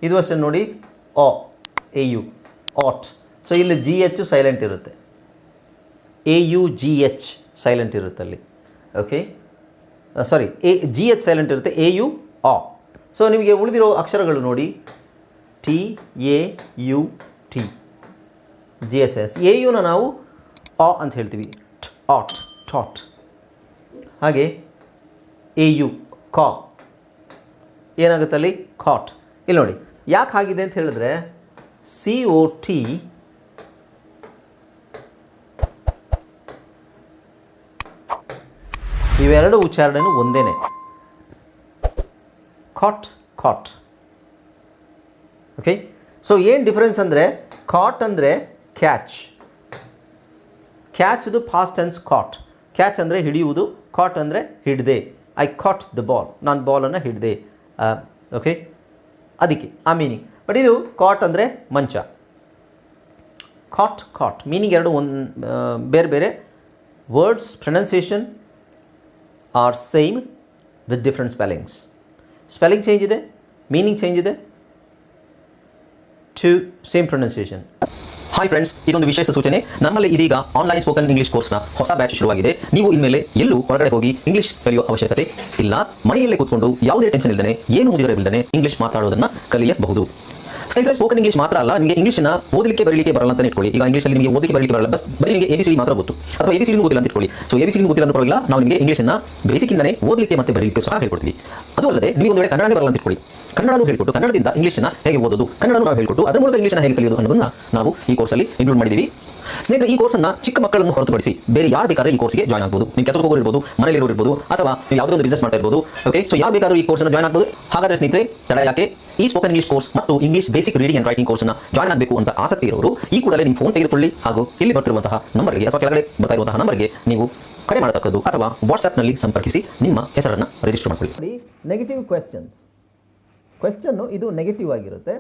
ಇದು ಅಷ್ಟೇ ನೋಡಿ, oh A U aught. So ಇಲ್ಲಿ ಜಿ ಎಚ್ ಸೈಲೆಂಟ್ ಇರುತ್ತೆ, A U G H silent ಇರುತ್ತೆ ಅಲ್ಲಿ. Okay, sorry, G H silent ಇರುತ್ತೆ, ಎ ಯು ಆ. ಸೊ ನಿಮಗೆ ಉಳಿದಿರೋ ಅಕ್ಷರಗಳು ನೋಡಿ, T A U T, G S S. A ಯುನ ನಾವು ಆ ಅಂತ ಹೇಳ್ತೀವಿ, ಆಟ್ ಟಾಟ್. ಹಾಗೆ ಎ ಯು ಕಾ ಏನಾಗುತ್ತೆ ಅಲ್ಲಿ, ಕಾಟ್. ಇಲ್ಲಿ ನೋಡಿ ಯಾಕೆ ಆಗಿದೆ ಅಂತ ಹೇಳಿದ್ರೆ, ಸಿ ಒ ಟಿ ಇವೆರಡು ಉಚ್ಚಾರಣೆನೂ ಒಂದೇನೆ, ಕಾಟ್ ಕಾಟ್. ಓಕೆ, ಸೊ ಏನು ಡಿಫ್ರೆನ್ಸ್ ಅಂದರೆ, ಕಾಟ್ ಅಂದರೆ ಕ್ಯಾಚ್, ಕ್ಯಾಚ್ದು ಫಾಸ್ಟ್ ಟೆನ್ಸ್ ಕಾಟ್. ಕ್ಯಾಚ್ ಅಂದರೆ ಹಿಡಿಯುವುದು, ಕಾಟ್ ಅಂದರೆ ಹಿಡಿದೆ. ಐ ಕಾಟ್ ದ ಬಾಲ್, ನಾನು ಬಾಲನ್ನು ಹಿಡಿದೆ. ಓಕೆ, ಅದಕ್ಕೆ ಆ ಮೀನಿಂಗ್. ಬಟ್ ಇದು ಕಾಟ್ ಅಂದರೆ ಮಂಚ. ಕಾಟ್ ಕಾಟ್ ಮೀನಿಂಗ್ ಎರಡು ಬೇರೆ ಬೇರೆ. Words pronunciation are same with different spellings. Spelling change ಇದೆ, ಮೀನಿಂಗ್ ಚೇಂಜ್ ಇದೆ, to same pronunciation. Hi friends, ಇದೊಂದು ವಿಶೇಷ ಸೂಚನೆ. ನಮ್ಮಲ್ಲಿ ಇದೀಗ ಆನ್ಲೈನ್ ಸ್ಪೋಕನ್ ಇಂಗ್ಲಿಷ್ ಕೋರ್ಸ್ನ ಹೊಸ ಬ್ಯಾಚ್ ಶುರುವಾಗಿದೆ. ನೀವು ಇನ್ಮೇಲೆ ಎಲ್ಲೂ ಹೊರಗಡೆ ಹೋಗಿ ಇಂಗ್ಲಿಷ್ ಕಲಿಯುವ ಅವಶ್ಯಕತೆ ಇಲ್ಲ. ಮನೆಯಲ್ಲೇ ಕೂತ್ಕೊಂಡು ಯಾವುದೇ ಟೆನ್ಷನ್ ಇಲ್ಲದೆ, ಏನು ಮುಗಿದಿರಬಿಲ್ಲದೆ ಇಂಗ್ಲಿಷ್ ಮಾತಾಡೋದನ್ನು ಕಲಿಯಬಹುದು. ಸ್ನೇಹಿತರೆ, ಸ್ಪೋಕನ್ ಇಂಗ್ಲಿಷ್ ಮಾತ್ರ ಅಲ್ಲ, ನಿಮಗೆ ಇಂಗ್ಲಿಷ್ನ ಓದಲಿಕ್ಕೆ ಬರಲಿಕ್ಕೆ ಬರಲ್ಲ ಅಂತ ಇಟ್ಕೊಳ್ಳಿ. ಈಗ ಇಂಗ್ಲಿಷಲ್ಲಿ ನಿಮಗೆ ಓದಲಿಕ್ಕೆ ಬರಲಿಕ್ಕೆ ಬರಲ್ಲ, ಬರೀ ನಿಮಗೆ ಎಬಿಸಿಡಿ ಮಾತ್ರ ಗೊತ್ತು, ಅಥವಾ ಎಬಿಸಿಡಿ ಗೊತ್ತಿಲ್ಲ ಅಂತ ಇಟ್ಕೊಳ್ಳಿ. ಸೊ ಎಬಿಸಿಡಿ ಗೊತ್ತಿಲ್ಲ ಅಂತ ಪರವಾಗಿಲ್ಲ, ನಾವು ನಿಮಗೆ ಇಂಗ್ಲಿಷ್ನ ಬೇಸಿಕ್ಕಿಂದನೇ ಓದಲಿಕ್ಕೆ ಮತ್ತು ಬರಲಿಕ್ಕೆ ಸಹ ಹೇಳ್ಕೊಡ್ತೀವಿ. ಅದು ಅಲ್ಲದೆ ನೀವು ಒಂದು ವೇಳೆ ಕನ್ನಡನೇ ಬರಲ್ಲ ಅಂತ ಇಟ್ಕೊಳ್ಳಿ, ಕನ್ನಡನೂ ಹೇಳ್ಕೊಟ್ಟು ಕನ್ನಡದಿಂದ ಇಂಗ್ಲಿಷ್ನ ಹೇಗೆ ಓದೋದು, ಕನ್ನಡನೂ ನಾವು ಹೇಳ್ಕೊಟ್ಟು ಅದರ ಮೂಲಕ ಇಂಗ್ಲಿಷ್ನ ಹೇಗೆ ಕಲಿಯೋದು ಅನ್ನೋದನ್ನು ನಾವು ಈ ಕೋರ್ಸಲ್ಲಿ ಇನ್ಕ್ಲೂಡ್ ಮಾಡಿದ್ದೀವಿ. ಸ್ನೇಹಿತರೆ, ಈ ಕೋರ್ಸನ್ನು ಚಿಕ್ಕ ಮಕ್ಕಳನ್ನು ಹೊರತುಪಡಿಸಿ ಬೇರೆ ಯಾರು ಬೇಕಾದ್ರೆ ಈ ಕೋರ್ಸ್ಗೆ ಜಾಯ್ನ್ ಆಗ್ಬೋದು. ನೀವು ಕೆಲಸಕ್ಕೆ ಹೋಗೋರು ಇರ್ಬೋದು, ಮನೆಯಲ್ಲಿರೋರು ಇರ್ಬೋದು, ಅಥವಾ ನೀವು ಯಾವುದೋ ಒಂದು ಬಿಸ್ನೆಸ್ ಮಾಡ್ತಾ ಇರ್ಬೋದು. ಓಕೆ, ಸೊ ಯಾರು ಬೇಕಾದರೂ ಈ ಕೋರ್ಸ್ನ ಜಾಯ್ನ್ ಆಗ್ಬೋದು. ಹಾಗಾದರೆ ಸ್ನೇಹಿತರೆ, ತಡ ಯಾಕೆ, ಈ ಸ್ಪೋಕನ್ ಇಂಗ್ಲಿಷ್ ಕೋರ್ಸ್ ಮತ್ತು English basic reading and writing ಕೋರ್ಸ್ನ ಜಾಯ್ನ್ ಆಗಬೇಕು ಅಂತ ಆಸಕ್ತಿ ಇರೋರು ಈ ಕೂಡಲೇ ನಿಮ್ಮ ಫೋನ್ ತೆಗೆದುಕೊಳ್ಳಿ, ಹಾಗೂ ಇಲ್ಲಿ ಬರ್ತಿರುವಂತಹ ನಂಬರ್ಗೆ ಅಥವಾ ಕೆಳಗಡೆ ಬರ್ತಾ ಇರುವಂತಹ ನಂಬರ್ಗೆ ನೀವು ಕರೆ ಮಾಡತಕ್ಕದ್ದು, ಅಥವಾ ವಾಟ್ಸ್ಆ್ಯಪ್ನಲ್ಲಿ ಸಂಪರ್ಕಿಸಿ ನಿಮ್ಮ ಹೆಸರನ್ನು ರಿಜಿಸ್ಟರ್ ಮಾಡಿಕೊಳ್ಳಿ. ನೆಗೆಟಿವ್ ಕ್ವೆಶ್ಚನ್ನು ಇದು ನೆಗೆಟಿವ್ ಆಗಿರುತ್ತೆ.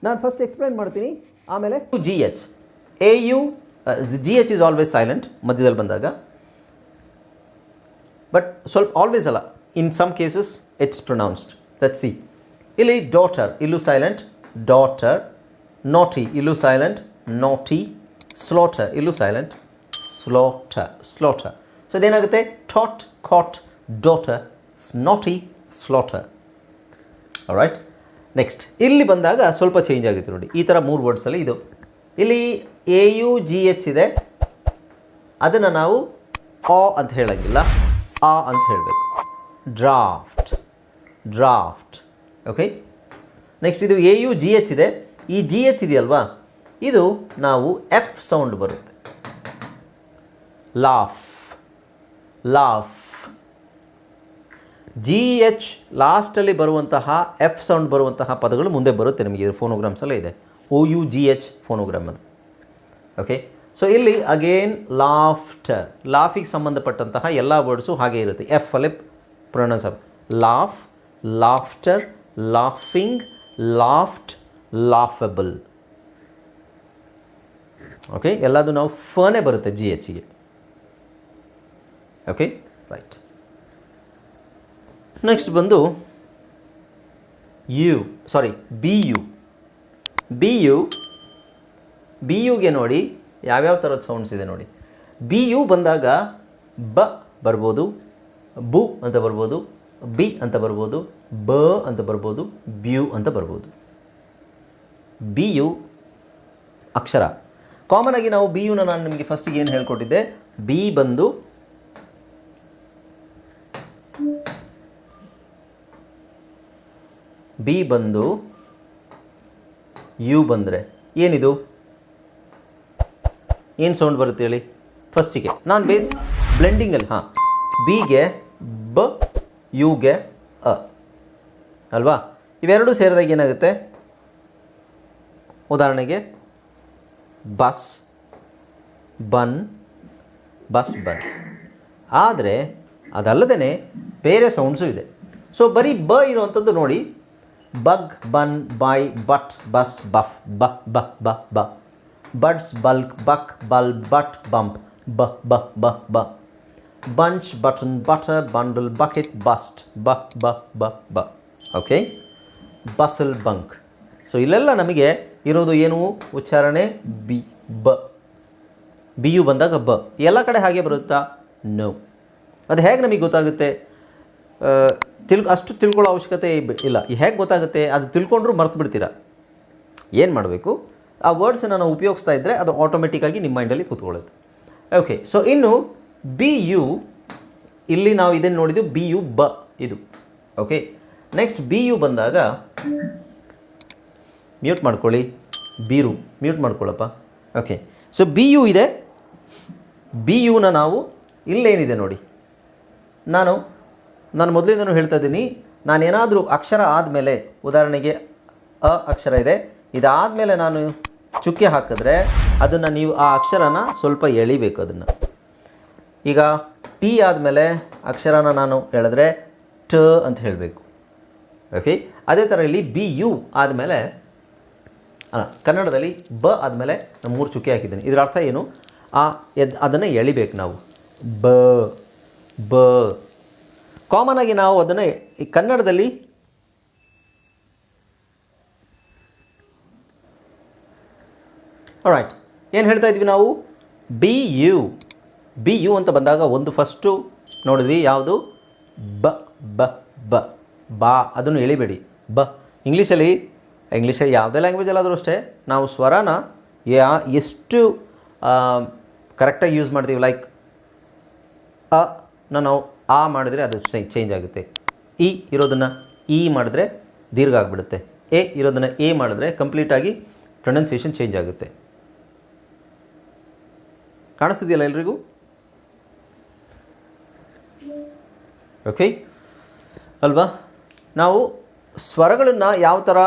ನಾನು ಫಸ್ಟ್ ಎಕ್ಸ್ಪ್ಲೈನ್ ಮಾಡ್ತೀನಿ, ಆಮೇಲೆ G H. A U G H is always silent ಮಧ್ಯದಲ್ಲಿ ಬಂದಾಗ, ಬಟ್ ಸ್ವಲ್ಪ ಆಲ್ವೇಸ್ ಅಲ್ಲ, in some cases it's pronounced. Let's see. ಇಲ್ಲಿ ಡಾಟರ್ ಇಲ್ಲೂ ಸೈಲೆಂಟ್, ಡಾಟರ್. ನಾಟಿ ಇಲ್ಲೂ ಸೈಲೆಂಟ್, ನಾಟಿ. ಸ್ಲಾಟರ್ ಇಲ್ಲೂ ಸೈಲೆಂಟ್, ಸ್ಲಾಟರ್ ಸ್ಲಾಟರ್. ಸೊ ಇದೇನಾಗುತ್ತೆ, taught caught daughter, naughty slaughter. Right. Next ಇಲ್ಲಿ ಬಂದಾಗ ಸ್ವಲ್ಪ ಚೇಂಜ್ ಆಗುತ್ತೆ ನೋಡಿ, ಈ ಥರ 3 ವರ್ಡ್ಸಲ್ಲಿ ಇದು. ಇಲ್ಲಿ ಎ ಯು ಜಿ ಎಚ್ ಇದೆ, ಅದನ್ನು ನಾವು ಆ ಅಂತ ಹೇಳೋಂಗಿಲ್ಲ, ಆ ಅಂತ ಹೇಳಬೇಕು. Draft draft. ಓಕೆ, ನೆಕ್ಸ್ಟ್ ಇದು ಎ ಯು ಜಿ ಎಚ್ ಇದೆ, ಈ ಜಿ ಎಚ್ ಇದೆಯಲ್ವಾ, ಇದು ನಾವು ಎಫ್ ಸೌಂಡ್ ಬರುತ್ತೆ. Laugh laugh. ಜಿ ಎಚ್ ಲಾಸ್ಟಲ್ಲಿ ಬರುವಂತಹ ಎಫ್ ಸೌಂಡ್ ಬರುವಂತಹ ಪದಗಳು ಮುಂದೆ ಬರುತ್ತೆ ನಿಮಗೆ. ಫೋನೋಗ್ರಾಮ್ಸಲ್ಲೇ ಇದೆ, O U G H phonogram ಅದು. ಓಕೆ, ಸೊ ಇಲ್ಲಿ ಅಗೇನ್ ಲಾಫ್ಟರ್, ಲಾಫಿಗೆ ಸಂಬಂಧಪಟ್ಟಂತಹ ಎಲ್ಲ ವರ್ಡ್ಸು ಹಾಗೆ ಇರುತ್ತೆ, ಎಫ್ ಅಲ್ಲಿ ಪ್ರೊನೌನ್ಸ್ ಆಗುತ್ತೆ. Laugh, laughter, laughing, laughed, laughable. Okay, ಎಲ್ಲದು ನಾವು ಫನೇ ಬರುತ್ತೆ ಜಿ ಎಚ್ಗೆ. Okay, right. ನೆಕ್ಸ್ಟ್ ಬಂದು U, sorry B U. B ಯುಗೆ ನೋಡಿ ಯಾವ್ಯಾವ ಥರದ ಸೌಂಡ್ಸ್ ಇದೆ ನೋಡಿ. ಬಿ ಯು ಬಂದಾಗ ಬ ಬರ್ಬೋದು, ಬು ಅಂತ ಬರ್ಬೋದು, ಬಿ ಅಂತ ಬರ್ಬೋದು, ಬ ಅಂತ ಬರ್ಬೋದು, ಬ್ಯೂ ಅಂತ ಬರ್ಬೋದು. ಬಿ ಯು ಅಕ್ಷರ ಕಾಮನ್ ಆಗಿ ನಾವು ಬಿ ಯುನ ನಾನು ನಿಮಗೆ ಫಸ್ಟಿಗೆ ಏನು ಹೇಳ್ಕೊಟ್ಟಿದ್ದೆ, ಬಿ ಬಂದು ಯು ಬಂದರೆ ಏನಿದು, ಏನು ಸೌಂಡ್ ಬರುತ್ತೆ ಹೇಳಿ ಫಸ್ಟಿಗೆ. ನಾನು ಬೇಸ್ ಬ್ಲೆಂಡಿಂಗಲ್ಲಿ ಬಿಗೆ ಬ, ಯುಗೆ ಅ ಅಲ್ವಾ. ಇವೆರಡೂ ಸೇರಿದಾಗ ಏನಾಗುತ್ತೆ, ಉದಾಹರಣೆಗೆ ಬಸ್ ಬನ್, ಬಸ್ ಬನ್. ಆದರೆ ಅದಲ್ಲದೇ ಬೇರೆ ಸೌಂಡ್ಸು ಇದೆ. ಸೊ ಬರೀ ಬ ಇರುವಂಥದ್ದು ನೋಡಿ, ಬಗ್ ಬನ್ ಬೈ ಬಟ್ ಬಸ್ ಬಫ್ ಬ ಬ ಬ ಬ. ಬಡ್ಸ್ ಬಲ್ಕ್ ಬಕ್ ಬಲ್ ಬಟ್ ಬಂಪ್ ಬ ಬ ಬ ಬ. bunch, button, butter, bundle, bucket, bust, ಬ ಓಕೆ. Bustle bunk. ಸೊ ಇಲ್ಲೆಲ್ಲ ನಮಗೆ ಇರೋದು ಏನು ಉಚ್ಚಾರಣೆ ಬಿ ಯು ಬಂದಾಗ ಬ. ಎಲ್ಲ ಕಡೆ ಹಾಗೆ ಬರುತ್ತಾ? ನೋ. ಅದು ಹೇಗೆ ನಮಗೆ ಗೊತ್ತಾಗುತ್ತೆ? ಅಷ್ಟು ತಿಳ್ಕೊಳ್ಳೋ ಅವಶ್ಯಕತೆ ಇಲ್ಲ. ಹೇಗೆ ಗೊತ್ತಾಗುತ್ತೆ? ಅದು ತಿಳ್ಕೊಂಡ್ರೂ ಮರ್ತು ಬಿಡ್ತೀರಾ. ಏನು ಮಾಡಬೇಕು? ಆ ವರ್ಡ್ಸನ್ನು ನಾವು ಉಪಯೋಗಿಸ್ತಾ ಇದ್ದರೆ ಅದು ಆಟೋಮೆಟಿಕ್ಕಾಗಿ ನಿಮ್ಮ ಮೈಂಡಲ್ಲಿ ಕೂತ್ಕೊಳ್ಳುತ್ತೆ. ಓಕೆ. ಸೊ ಇನ್ನು ಬಿ ಯು, ಇಲ್ಲಿ ನಾವು ಇದನ್ನು ನೋಡಿದ್ದು ಬಿ ಯು ಬ ಇದು. ಓಕೆ. ನೆಕ್ಸ್ಟ್ ಬಿ ಯು ಬಂದಾಗ ಮ್ಯೂಟ್ ಮಾಡ್ಕೊಳ್ಳಿ. ಬೀರು ಮ್ಯೂಟ್ ಮಾಡ್ಕೊಳ್ಳಪ್ಪ. ಓಕೆ. ಸೊ ಬಿ ಯು ಇದೆ. ಬಿ ಯುನ ನಾವು ಇಲ್ಲೇನಿದೆ ನೋಡಿ, ನಾನು ಮೊದಲಿಂದನೂ ಹೇಳ್ತಾ ಇದ್ದೀನಿ, ನಾನೇನಾದರೂ ಅಕ್ಷರ ಆದಮೇಲೆ, ಉದಾಹರಣೆಗೆ ಅ ಅಕ್ಷರ ಇದೆ, ಇದಾದಮೇಲೆ ನಾನು ಚುಕ್ಕೆ ಹಾಕಿದ್ರೆ ಅದನ್ನು ನೀವು ಆ ಅಕ್ಷರನ ಸ್ವಲ್ಪ ಎಳಿಬೇಕು. ಅದನ್ನು ಈಗ ಟಿ ಆದಮೇಲೆ ಅಕ್ಷರನ ನಾನು ಹೇಳಿದ್ರೆ ಟ ಅಂತ ಹೇಳಬೇಕು. ಓಕೆ. ಅದೇ ಥರ ಇಲ್ಲಿ ಬಿ ಯು ಆದಮೇಲೆ, ಕನ್ನಡದಲ್ಲಿ ಬ ಆದಮೇಲೆ ನಾನು 3 ಚುಕ್ಕೆ ಹಾಕಿದ್ದೀನಿ. ಇದರ ಅರ್ಥ ಏನು? ಅದನ್ನು ಎಳಿಬೇಕು ನಾವು. ಬ ಕಾಮನ್ ಆಗಿ ನಾವು ಅದನ್ನು ಕನ್ನಡದಲ್ಲಿ ರೈಟ್ ಏನು ಹೇಳ್ತಾ ಇದ್ವಿ ನಾವು? ಬಿ ಯು ಅಂತ ಬಂದಾಗ ಒಂದು ಫಸ್ಟು ನೋಡಿದ್ವಿ ಯಾವುದು? ಬಾ ಅದನ್ನು ಎಳಿಬೇಡಿ. ಇಂಗ್ಲೀಷಲ್ಲಿ ಯಾವುದೇ ಲ್ಯಾಂಗ್ವೇಜಲ್ಲಾದರೂ ಅಷ್ಟೇ ನಾವು ಸ್ವರನ ಎಷ್ಟು ಕರೆಕ್ಟಾಗಿ ಯೂಸ್ ಮಾಡ್ತೀವಿ. ಲೈಕ್ ನಾವು ಆ ಮಾಡಿದ್ರೆ ಅದು ಚೇಂಜ್ ಆಗುತ್ತೆ. ಇ ಇರೋದನ್ನು ಇ ಮಾಡಿದ್ರೆ ದೀರ್ಘ ಆಗಿಬಿಡುತ್ತೆ. ಎ ಇರೋದನ್ನು ಎ ಮಾಡಿದ್ರೆ ಕಂಪ್ಲೀಟಾಗಿ ಪ್ರೊನೌನ್ಸಿಯೇಷನ್ ಚೇಂಜ್ ಆಗುತ್ತೆ. ಕಾಣಿಸ್ತಿದೆಯಲ್ಲ ಎಲ್ರಿಗೂ? ಓಕೆ ಅಲ್ವಾ? ನಾವು ಸ್ವರಗಳನ್ನು ಯಾವ ಥರ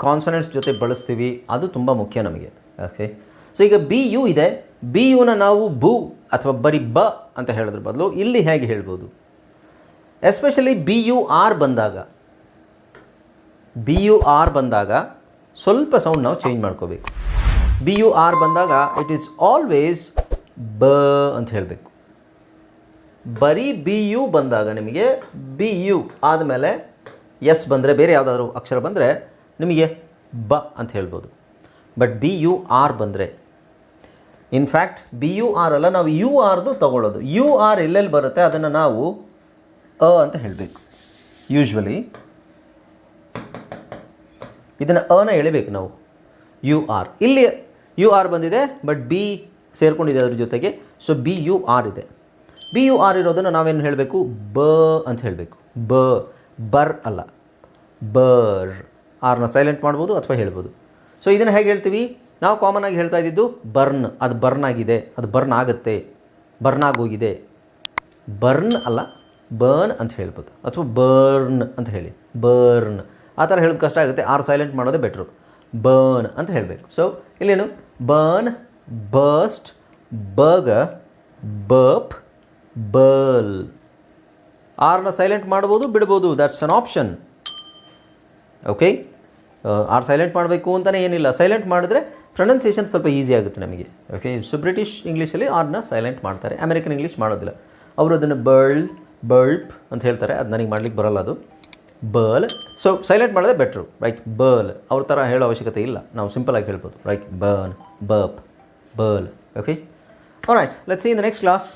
ಕಾನ್ಸನೆಂಟ್ಸ್ ಜೊತೆ ಬಳಸ್ತೀವಿ ಅದು ತುಂಬ ಮುಖ್ಯ ನಮಗೆ. ಓಕೆ. ಸೊ ಈಗ ಬಿ ಯು ಇದೆ. ಬಿ ಯುನ ನಾವು ಬು ಅಥವಾ ಬರೀ ಬ ಅಂತ ಹೇಳೋದ್ರ ಬದಲು ಇಲ್ಲಿ ಹೇಗೆ ಹೇಳ್ಬೋದು? ಎಸ್ಪೆಷಲಿ ಬಿ ಯು ಆರ್ ಬಂದಾಗ ಸ್ವಲ್ಪ ಸೌಂಡ್ ನಾವು ಚೇಂಜ್ ಮಾಡ್ಕೋಬೇಕು. ಬಿ ಯು ಆರ್ ಬಂದಾಗ ಇಟ್ ಈಸ್ ಆಲ್ವೇಸ್ ಬ ಅಂತ ಹೇಳಬೇಕು. ಬರೀ ಬಿ ಯು ಬಂದಾಗ ನಿಮಗೆ ಬಿ ಯು ಆದಮೇಲೆ ಎಸ್ ಬಂದರೆ, ಬೇರೆ ಯಾವುದಾದ್ರೂ ಅಕ್ಷರ ಬಂದರೆ ನಿಮಗೆ ಬ ಅಂತ ಹೇಳ್ಬೋದು. ಬಟ್ ಬಿ ಯು ಆರ್ ಬಂದರೆ, ಇನ್ಫ್ಯಾಕ್ಟ್ ಬಿ ಯು ಆರ್ ಅಲ್ಲ, ನಾವು ಯು ಆರ್ದು ತಗೊಳ್ಳೋದು. ಯು ಆರ್ ಎಲ್ಲೆಲ್ಲಿ ಬರುತ್ತೆ ಅದನ್ನು ನಾವು ಅ ಅಂತ ಹೇಳಬೇಕು. ಯೂಶ್ವಲಿ ಇದನ್ನು ಅನ ಎಳಿಬೇಕು ನಾವು. ಯು ಆರ್ ಇಲ್ಲಿ ಯು ಆರ್ ಬಂದಿದೆ, ಬಟ್ ಬಿ ಸೇರ್ಕೊಂಡಿದೆ ಅದ್ರ ಜೊತೆಗೆ. ಸೊ ಬಿ ಯು ಆರ್ ಇದೆ. ಬಿ ಯು ಆರ್ ಇರೋದನ್ನು ನಾವೇನು ಹೇಳಬೇಕು? ಬ ಅಂತ ಹೇಳಬೇಕು. ಬರ್ ಅಲ್ಲ, ಬರ್. ಆರ್ನ ಸೈಲೆಂಟ್ ಮಾಡ್ಬೋದು ಅಥವಾ ಹೇಳ್ಬೋದು. ಸೊ ಇದನ್ನು ಹೇಗೆ ಹೇಳ್ತೀವಿ? ನಾವು ಕಾಮನ್ ಆಗಿ ಹೇಳ್ತಾ ಇದ್ದಿದ್ದು ಬರ್ನ್. ಅದು ಬರ್ನ್ ಆಗಿದೆ, ಅದು ಬರ್ನ್ ಆಗುತ್ತೆ, ಬರ್ನ್ ಆಗೋಗಿದೆ. ಬರ್ನ್ ಅಲ್ಲ, ಬರ್ನ್ ಅಂತ ಹೇಳ್ಬೋದು. ಅಥವಾ ಬರ್ನ್ ಅಂತ ಹೇಳಿ, ಬರ್ನ್. ಆ ಥರ ಹೇಳೋದು ಕಷ್ಟ ಆಗುತ್ತೆ. ಆರ್ ಸೈಲೆಂಟ್ ಮಾಡೋದೇ ಬೆಟ್ರು. ಬರ್ನ್ ಅಂತ ಹೇಳಬೇಕು. ಸೊ ಇಲ್ಲೇನು? Burn, burst, burger, burp, burl. ಆರ್ನ ಸೈಲೆಂಟ್ ಮಾಡ್ಬೋದು, ಬಿಡ್ಬೋದು. That's an option. Okay. R silent ಮಾಡಬೇಕು ಅಂತಲೇ ಏನಿಲ್ಲ. ಸೈಲೆಂಟ್ ಮಾಡಿದ್ರೆ ಪ್ರೊನೌನ್ಸಿಯೇಷನ್ ಸ್ವಲ್ಪ ಈಸಿ ಆಗುತ್ತೆ ನಮಗೆ. ಓಕೆ. ಸೊ ಬ್ರಿಟಿಷ್ ಇಂಗ್ಲೀಷಲ್ಲಿ ಆರ್ನ ಸೈಲೆಂಟ್ ಮಾಡ್ತಾರೆ, ಅಮೆರಿಕನ್ ಇಂಗ್ಲೀಷ್ ಮಾಡೋದಿಲ್ಲ. ಅವರು ಅದನ್ನು ಬಲ್ಪ್ ಅಂತ ಹೇಳ್ತಾರೆ. ಅದು ನನಗೆ ಮಾಡ್ಲಿಕ್ಕೆ ಬರೋಲ್ಲ, ಅದು ಬರ್ಲ್. ಸೊ ಸೈಲೆಂಟ್ ಮಾಡೋದೇ ಬೆಟ್ರು. ರೈಟ್. ಬರ್ಲ್ ಅವ್ರ ಥರ ಹೇಳೋ ಅವಶ್ಯಕತೆ ಇಲ್ಲ, ನಾವು ಸಿಂಪಲಾಗಿ ಹೇಳ್ಬೋದು. Right. Burn, burp, burl. Okay. Alright, let's see in the next class.